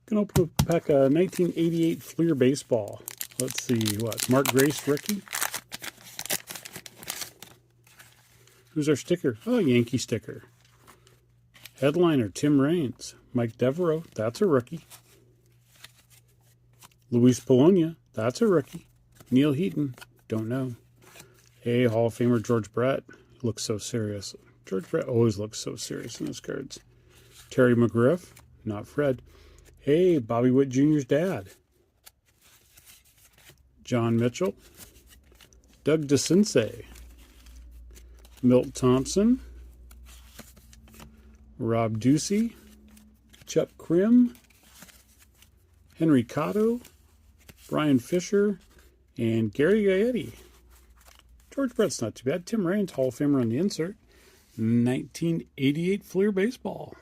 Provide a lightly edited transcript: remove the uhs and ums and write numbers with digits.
Gonna open a pack of 1988 Fleer Baseball. Let's see, what? Mark Grace rookie. Who's our sticker? Oh, Yankee sticker. Headliner, Tim Raines. Mike Devereaux, that's a rookie. Luis Polonia, that's a rookie. Neil Heaton, don't know. Hey, Hall of Famer George Brett, looks so serious. George Brett always looks so serious in his cards. Terry McGriff, not Fred. Hey, Bobby Witt Jr.'s dad. John Mitchell. Doug DeCinces. Milt Thompson. Rob Ducey. Chuck Krim. Henry Cotto. Brian Fisher. And Gary Gaetti. George Brett's not too bad. Tim Raines, Hall of Famer on the insert. 1988 Fleer Baseball.